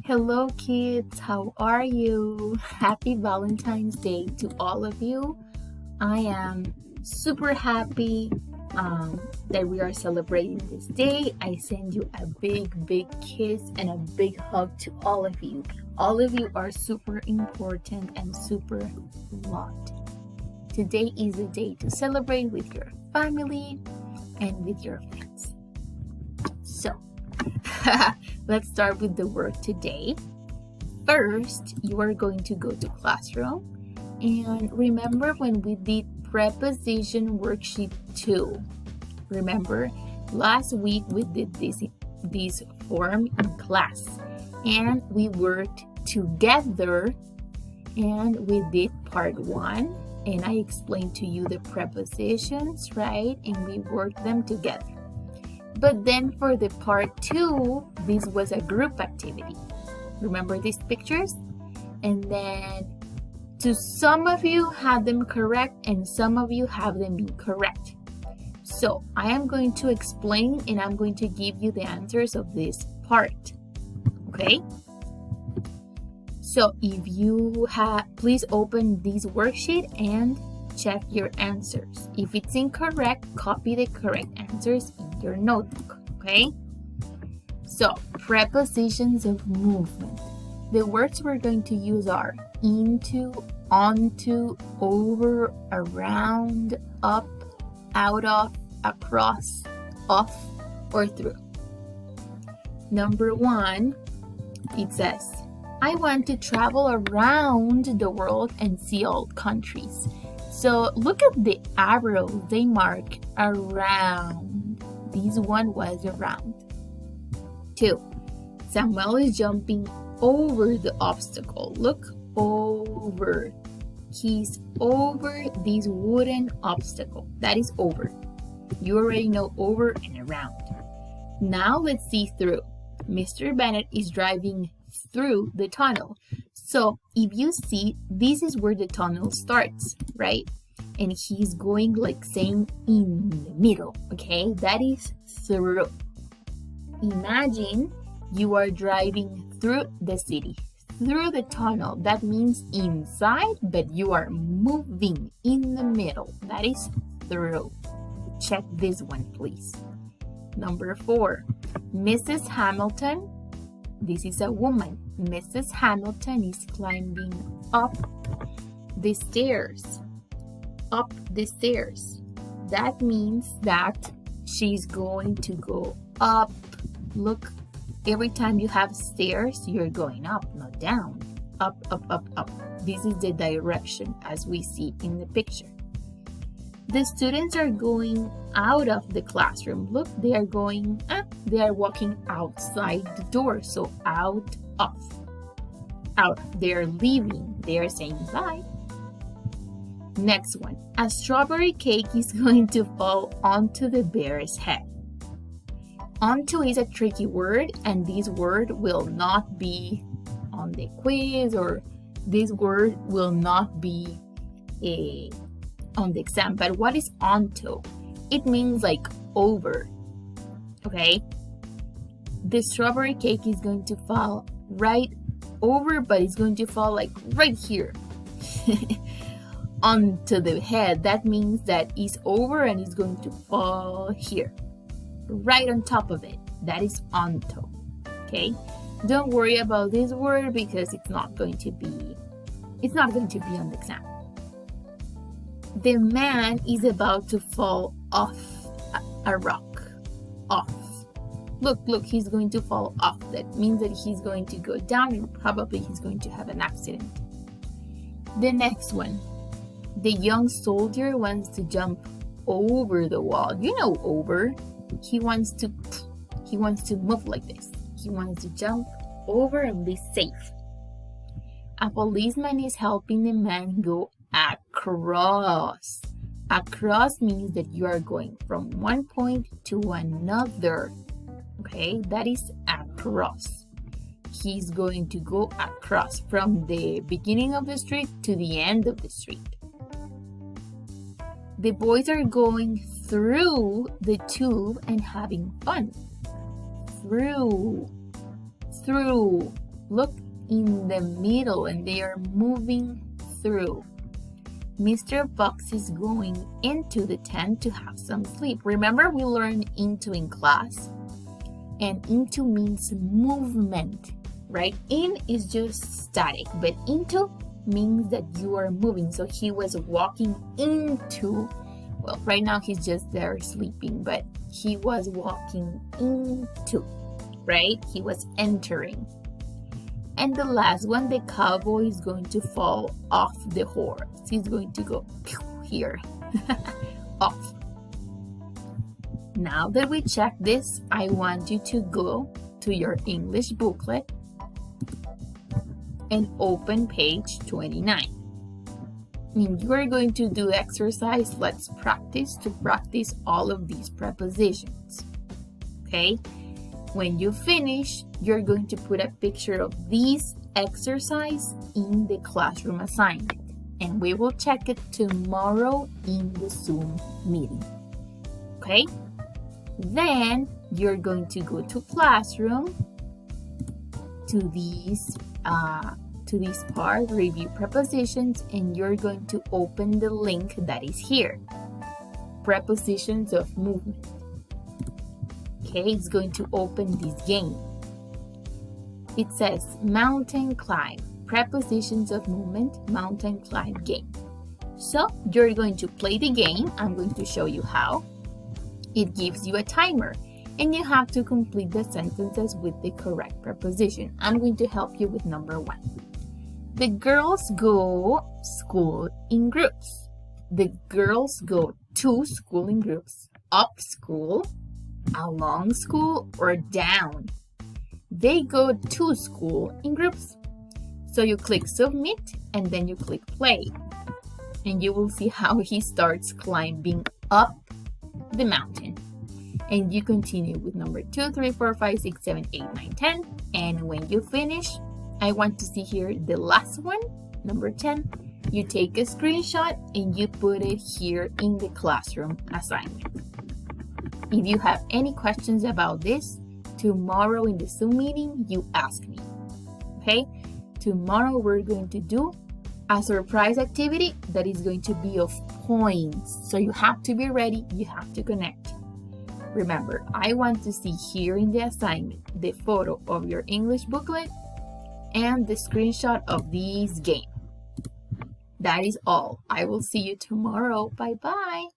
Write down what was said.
Hello, kids. How are you? Happy Valentine's Day to all of you. I am super happy that we are celebrating this day. I send you a big kiss and a big hug to all of you. All of you are super important and super loved. Today is the day to celebrate with your family and with your friends. So, let's start with the work today. First, you are going to go to classroom and remember when we did preposition worksheet 2. Remember, last week we did this form in class and we worked together and we did part 1 and I explained to you the prepositions, right? And we worked them together. But then for the part 2, this was a group activity. Remember these pictures? And then to some of you have them correct and some of you have them incorrect. So I am going to explain and I'm going to give you the answers of this part. Okay? So if you have, please open this worksheet and check your answers. If it's incorrect, copy the correct answers in your notebook, okay? So, prepositions of movement. The words we're going to use are into, onto, over, around, up, out of, across, off, or through. Number 1, it says, I want to travel around the world and see all countries. So look at the arrow, they mark around. This one was around. 2, Samuel is jumping over the obstacle. Look, over. He's over this wooden obstacle. That is over. You already know over and around. Now let's see through. Mr. Bennett is driving through the tunnel. So if you see, this is where the tunnel starts, right? And he's going like saying in the middle, okay? That is through. Imagine you are driving through the city, through the tunnel. That means inside, but you are moving in the middle. That is through. Check this one, please. Number 4, Mrs. Hamilton. This is a woman. Mrs. Hamilton is climbing up the stairs. Up the stairs. That means that she's going to go up. Look, every time you have stairs, you're going up, not down. Up, up, up, up. This is the direction as we see in the picture. The students are going out of the classroom. Look, they are walking outside the door. So out of. Out. They're leaving. They're saying bye. Next one. A strawberry cake is going to fall onto the bear's head. Onto is a tricky word, and this word will not be on the quiz, or this word will not be on the exam. But what is onto? It means like over. Okay? The strawberry cake is going to fall right over, but it's going to fall like right here onto the head. That means that it's over and it's going to fall here, right on top of it. That is onto. Okay? Don't worry about this word because it's not going to be on the exam. The man is about to fall off a rock. Off. Look, he's going to fall off. That means that he's going to go down and probably he's going to have an accident. The next one. The young soldier wants to jump over the wall. You know over. He wants to move like this. He wants to jump over and be safe. A policeman is helping the man go across. Across means that you are going from one point to another. Okay, that is across. He's going to go across from the beginning of the street to the end of the street. The boys are going through the tube and having fun. Through. Look in the middle and they are moving through. Mr. Fox is going into the tent to have some sleep. Remember, we learned into in class, and into means movement, right? In is just static, but into means that you are moving. So he was walking into, well, right now he's just there sleeping, but he was walking into, right? He was entering. And the last one, the cowboy is going to fall off the horse. He's going to go here, off. Now that we check this, I want you to go to your English booklet and open page 29. And you are going to do exercise Let's Practice to practice all of these prepositions. Okay? When you finish, you're going to put a picture of this exercise in the classroom assignment. And we will check it tomorrow in the Zoom meeting. Okay? Then you're going to go to classroom to this part, review prepositions, and you're going to open the link that is here. Prepositions of movement. Okay, it's going to open this game. It says mountain climb, prepositions of movement, mountain climb game. So you're going to play the game. I'm going to show you how. It gives you a timer and you have to complete the sentences with the correct preposition. I'm going to help you with number 1. The girls go school in groups. The girls go to school in groups, up school, along school, or down. They go to school in groups. So you click submit and then you click play. And you will see how he starts climbing up the mountain. And you continue with number 2, 3, 4, 5, 6, 7, 8, 9, 10. And when you finish, I want to see here the last one, number 10. You take a screenshot and you put it here in the classroom assignment. If you have any questions about this, tomorrow in the Zoom meeting, you ask me. Okay? Tomorrow we're going to do a surprise activity that is going to be of points. So you have to be ready, you have to connect. Remember, I want to see here in the assignment the photo of your English booklet and the screenshot of this game. That is all. I will see you tomorrow. Bye-bye.